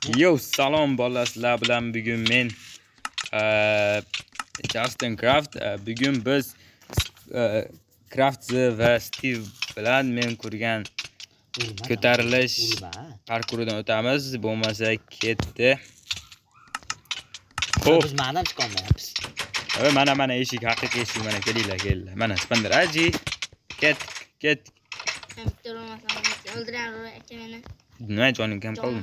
Yo, salom bolalar, sizlar bilan bugun men Justin Craft. Bugun biz Craft va Steve bilan men ko'rgan ko'tarilish parkuridan o'tamiz. Bo'lmasa ketdi. Xo'p, biz ma'dan chiqolmayapmiz. Mana eshik, haqiqiy eshik, mana kelinglar. Mana Spander aji. Ket. Nima joning kam qoldi?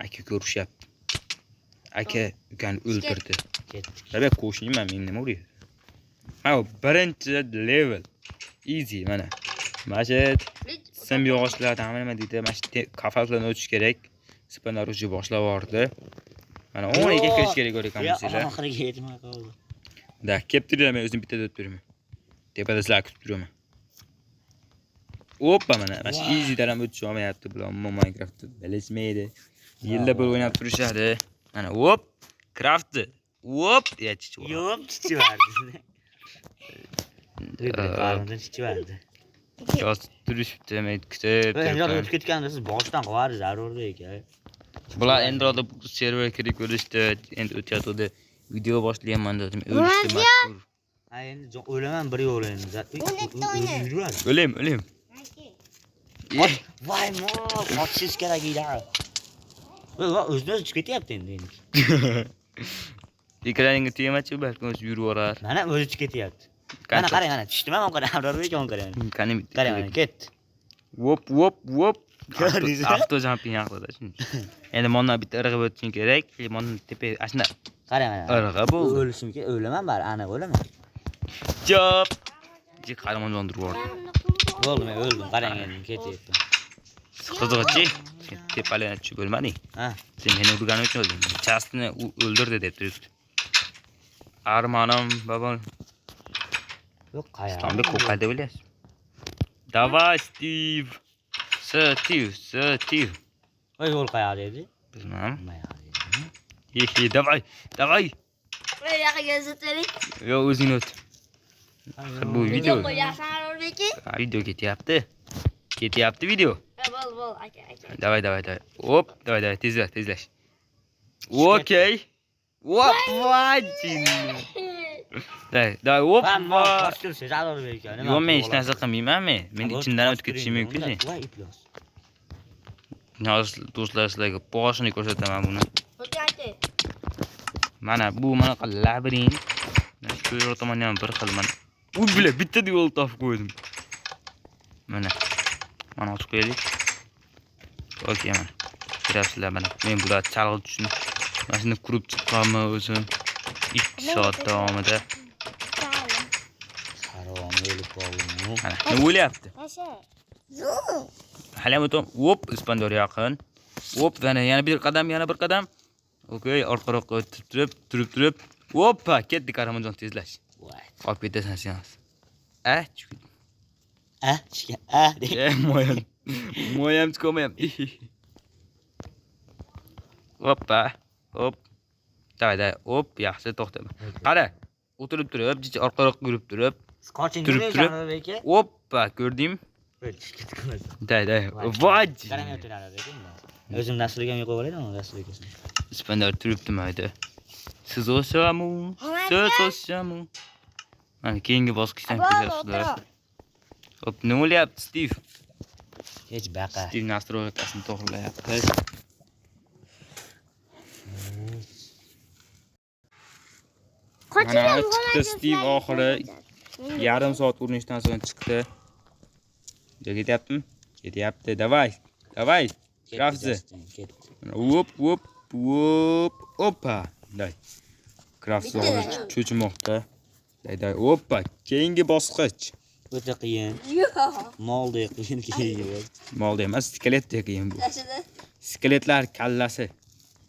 Aka ko'rishyapti. Aka ukani o'ldirdi. Tabiat qo'shniman, men nima urayapti? Mana birinchi level. Easy mana. Mana shu simyog'ochlardan nima deydi? Mana shu qafaslardan o'tish kerak. Spander uchi boshlab yubordi. Mana 10 ga kirish kerak ekanmisizlar. Oxiriga yetmay qoldi. Da, kelib turibman, men o'zim bitta deb turaman. Tepada sizlar kutib turaman. Oppa mana shu easy daram o'tish olmayapti bular Minecraft'da bilishmaydi. Yilda bir o'ynab turishadi. Mana hop, craftni. Hop, chichi. Yo'q, chichi vardi. Qarimdan chichi vardi. Yo'q, turishibdi, men kutib. Endi o'tib ketganda siz boshdan qilib zarur ekan. Bular endi server kirib ko'rishdi, endi o'tyapti. Video boshlayapman dedim, o'lishdi mazkur. Ha, endi o'laman bir yo'l endi. O'lim. Voy, qochish kerak edi. O'zini chiqib ketyapti endi. Ekranga tegmachi, balki o'zi yurib orar. Mana o'zi chiqib ketyapti. Mana qarang, mana tushdimi, mana qarang, Abrorga qarang. Qarang, mana ketdi. Wop. Auto jumping haqida shunday. Endi mendan bitta irg'ib o'tishim kerak. Mendan tepa ashna. Qarang, mana. Irg'ib bo'ldi. O'lishim kerak, o'laman bari, aniq o'laman. Jop. Qahramon jondirib yubordi. Bo'ldi, men o'ldim. Qarang endi ketyapti. Qizig'ichi, tepalarga tushib bo'lmading. Ha. Sen meni urganing uchun o'lding. Chastni o'ldirdi deb turibdi. Armanim, bobom. Yo'q, qayerda? Islomda ko'paydi bilyapsiz. Davay, Steve. Steve. Voy, yo'l qayerda edi? Bilmam. Mayda. Davay. Voy, yoqqa zotalik. Yo, o'zing o't. Bu video. Qo'yasan Arorbeki? Video ketyapti video. Bo'l, aka. Davay. Hop, davay, tezlash. Okay. Hop, vajin. Davay, hop. Qochilsa Arorbeki. Yo'q, men hech narsa qilmayman men. Men ichimdan o'tib ketishim mumkin. Voy, iplos. Do'stlar, sizlarga boshini ko'rsataman buni. Aka. Mana bu manaqa labirint. Shu yo'l tomondan ham bir xil mana. U bilan bitta yo'l topib qo'ydim. Mana ochib qo'yaylik. Okey mana. Ko'rasizlar mana. Men bular chalg'ib tushdim. Mana shuni qurib chiqqanman o'zim 2 soat davomida. Harom o'lib qoldim. Mana nima o'ylayapti? Yo'q. Hali ham o'tam. Hop, Ispandor yaqin. Hop, yana bir qadam. Okey, orqa-orqa turib. Hoppa, ketdik Qahramonjon tezlash. Voy. Qolib ketasan sen. Moyam chiqolmayapti. Hoppa. Hop. Davay. Hop, yaxshi to'xtama. Qara, o'tirib turib, orqa-orqa yurib turib. Qoching Arorbeki. Hoppa, ko'rding? Davay. Voy. Qarang o'tiradi. O'zim dasturligimga qo'yib olaymi, dasturligimni. Spander turibdi mayda. Siz o'shamu. Mana keyingi bosqichdan ketyapsizlar. Hop, nima bo'lyapti, Steve? Hech baqa. Steve nastroykasini to'g'rilayapti. Mana chiqdi Steve oxiri. Yarim soat urinishdan so'ng chiqdi. Ketyaptimi? Ketyapti. Davay. Craftni. Hop. Oppa. Day. Craft cho'chimoqda. Day. Oppa. Keyingi bosqich. O'ta qiyin. Yo'q. Moldek qiyin. Molda emas, skeletdek qiyin bu. Skeletlar kallasi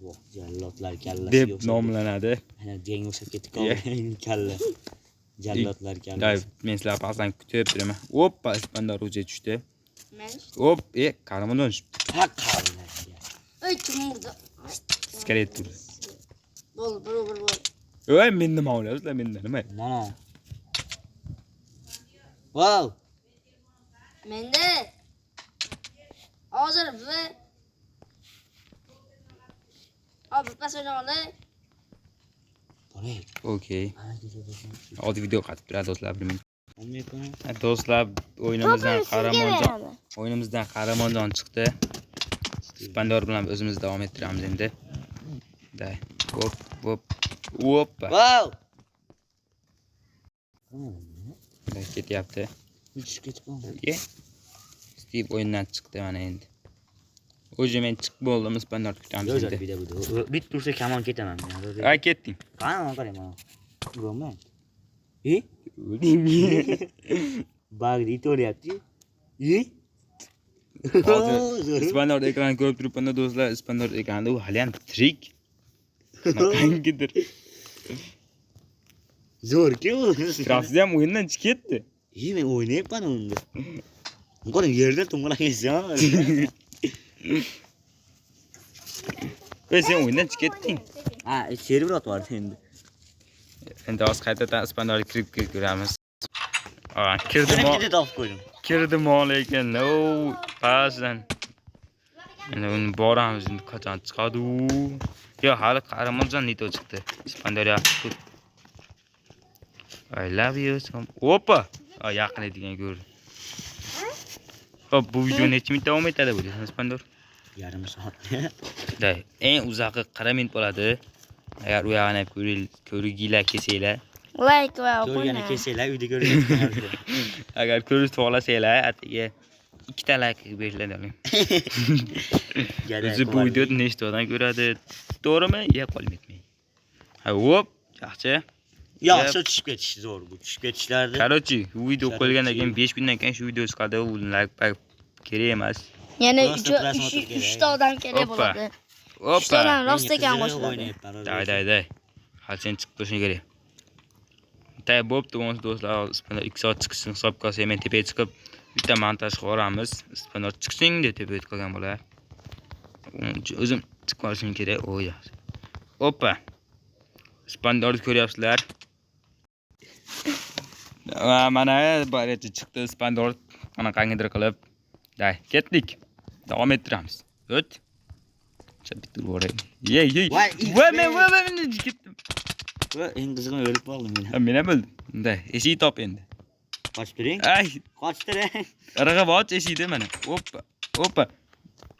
Yo'q, jallodlar kallasi deb nomlanadi. Mana dengi o'xshab ketib qoldi. Kalla. Jallodlar Day, kallasi. men sizlar pasdan kutib turaman. Oppa, Ispandor o'zi tushdi. Men. Hop, Qahramonjon. Ha, qalla. Ey, kim urdi? Skelet turdi. Bo'l. Voy, men nima o'ylayapsizlar, mendan nima? Mana. Wow. Menda. Hozir ve abi pas o'ynaydi. Boray. Okey. Ana kechirdim. Hozir video qatib turadi do'stlar, bilmayman. Olmayapmi? Do'stlar, o'yinimizdan qahramonjon chiqdi. Spandor bilan o'zimiz davom ettiramiz endi. Day. Hop, hop. Hoppa. Wow! Day ketyapti. Uch ketib qoldi. Ye. Steve o'yindan chiqdi mana endi. O'zi men chiqib bo'ldim, Spandor kutamiz Yo'q, endi. bit tursa kamon ketaman. Ha, ketding. Qani qarang mana. Urmayman. O'lding. Bagri to'ryapti. Hozir Spandor ekranini ko'rib turibman do'stlar, Spandor ekranida u hali ham tirik. Qangidir. Zo'r-ku. Krasni ham o'yindan chiqib ketdi. Men o'ynayapman unda. Qarang yerda to'ng'alanyapsan. Sen o'yindan chiqib ketding. Ha, server otyapti endi. Endi hozir qaytadan Spandorga kirib ko'ramiz. Kirdim topib qo'ydim. Kirdim lekin no pasdan. Endi uni boramiz, endi qachon chiqadi u? Yo, hali qahramonjon nito chiqdi. Spandor yaxshi. I love you. Opa! Yaqin edigan ko'rdim. Hop, bu video necha minut davom etadi bu Spandor? Yarim soat. Day, eng uzoqi 40 minut bo'ladi. Agar u yog'ini ko'rginglar kelsanglar, Like va Ko'rgani kelsanglar, uyda ko'rgansiz. agar ko'rib xohlasanglar, atiga 2 ta like beriladi. O'zi bu videoni nechta odam ko'radi? To'g'rimi? Ya qolmaydi. Ha, hop, yaxshi. Yaxshi tushib ketish zo'r bu. Tushib ketishlardi. Короче, bu video qo'yilgandan keyin 5 kundan keyin shu video chiqadi. U like kerak emas. Yana Rosta prasмотр 3 ta odam kerak Hoppa. bo'ladi. Hoppa. Shtadan rost ekan qo'shiladi. Day. Hali sen chiqib turishing kerak. Tay bo'pti, do'stlar, Spandor 2 soat chiqishni hisobga olsa, men tepaga chiqib bitta montaj qilamiz. Spandor chiqsing deb tepaga qolgan bo'lar. O'zim chiqib olishim kerak. O'y yaxshi. Hoppa. Spandorni ko'ryapsizlar. Mana barcha chiqdi Spandor qanaqangidir qilib. Day, ketdik. Davom ettiramiz. O't. Bitta urib. Yey. Men ketdim. Eng qizig'ini o'lib qoldim men. Men ham bildim. Bunday, eshik top endi. Qochib turing. Ay, Qochib turing. irg'ib och eshikni mana. Hoppa.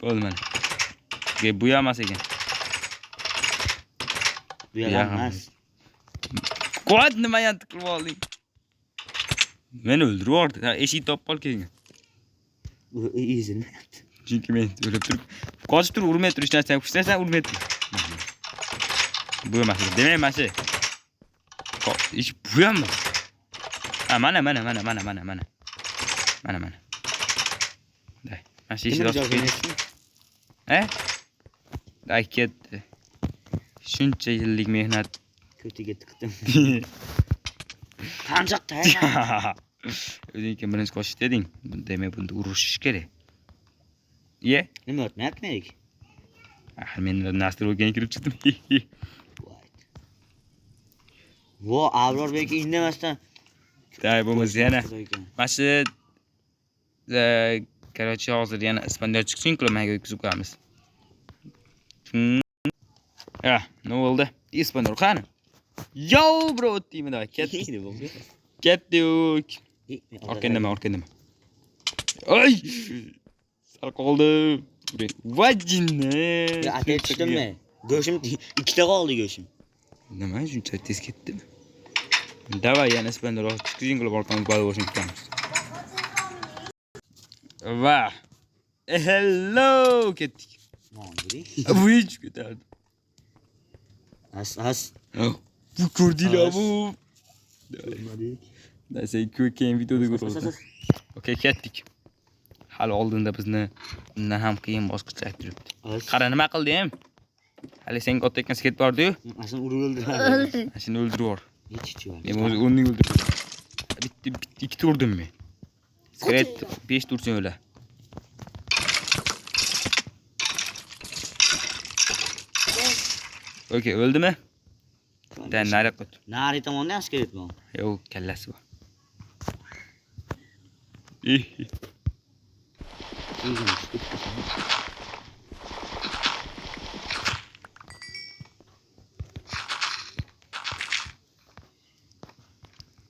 Bo'ldi mana. Bu ham emas ekan. Bu ham emas. Qo'd nima yanti qilib olding? Meni o'ldirib yubordi. Eshik topib qol keyin. Bu ezilmayapti. Chunki men o'lib turib, qochib turib urmay turish narsa, kuchlansan urmay tur. Bu emas. Demak, mana shu. Ish bu ham emas. Mana. Day. Mana shu ishni ochib qo'ydim. Day ketdi. Shuncha yillik mehnat Ko'tiga tiqdim. Qancha tayyor. O'zing kim birinchi qochish deding. Demak, bunda urishish kerak. Ye? Nima o'tmayapmi? Men nasr o'rganib kirib chiqdim. Vo, Avrorbek indamasdan. Day, bo'lmasa yana. Mana shu короче, hozir yana Spandor chiqsin, qilmaga o'tkazib qo'yamiz. Nima bo'ldi? Spandor qani? Yo, bro, o'tdingmi da? Ketdik. Orkandama. Ay! Sal qoldi. Vajinni. Aka chiqdimmi? Go'shim ikkita qoldi go'shim. Nima shuncha tez ketdimi? Davay, yana Spandor chiqing qilib orqani balo bo'lishni kutamiz. Va hello ketdik. Bu hech ketadi. As. Bu ko'rdinglar bu. Da sen keyin videoda ko'rasan. Okey, ketdik. Hali oldinda bizni undan ham qiyin bosqichlar turibdi. Qara nima qildim? Hali sen otayotgan sket bordi-yu. Aslan urib o'ldiradi. Seni o'ldirib yubor. Hech yo'q. Men o'zimni o'ldirdim. Bitta 2 turdim men. Sket 5 tursin o'la. Okey, o'ldimi? Dan nari qut. Nari tomondan ham skelet bor. Yo'q, kallasi bor.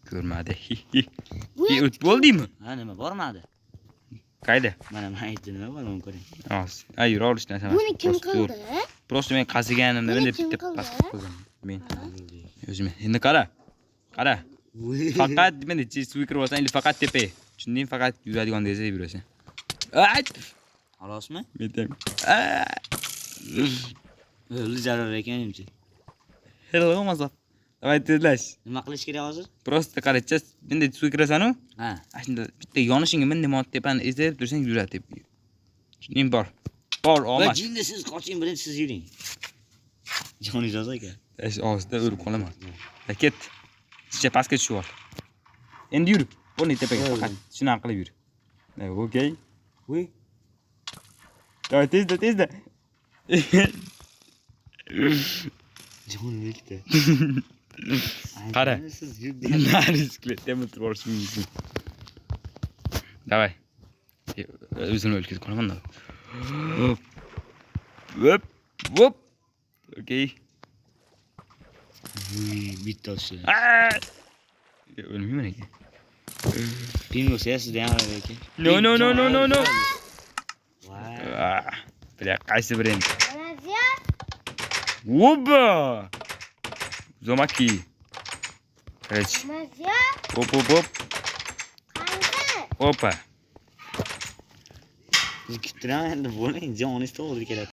Ko'rmadi. Bu O'tib bo'ldingmi? Ha, nima bormadi? Qayda? Mana mayda nima bor uni ko'ring. Hozir. Ay, yura olish narsa emas. Buni kim Prosta qildi? Prosta men qasiganimda Buni men kim bitta qildi? past qildim. Men o'zim. Endi qara. Qara. Faqat meni suv kirib olsang, faqat tepa. Tushunding? Faqat yuradigan desa yurasan. Ay! Xolosmi? Metam. O'li zarur ekan-chi. Hello, mazat. Давай tezlash. Nima qilish kerak hozir? Prosta qaracha, menda suv kirasan-ku? Ha. Shunda bitta yonishingga men nima tepani ezib tursang yuradi deb. Tushunding bor. Bor, Va omad. jinni siz qoching, birinchi siz yuring. Jon ijoz aka. Esh og'zida o'lib qolaman. Ket. Sizcha pastga tushib ol. Endi yur. O'rni tepaga faqat shunaqa qilib yur. Okey. Voy. Давай tezda. Jon bekda. Qara. Siz yurdi. Nariskli temir turib mumkin. Давай. O'zini o'lkazib qolaman da. Hop. Hop. Okey. Bitta olsa. O'lmayman ekan. Pingo sizda ham bor ekan. No. Voy. Bila qaysi bir endi. Malayziya. Oba! Zomaki. Hech. Malayziya. Hop. Qanday? Opa. Siz kuttiram endi bo'ling, joningiz to'g'ri keladi.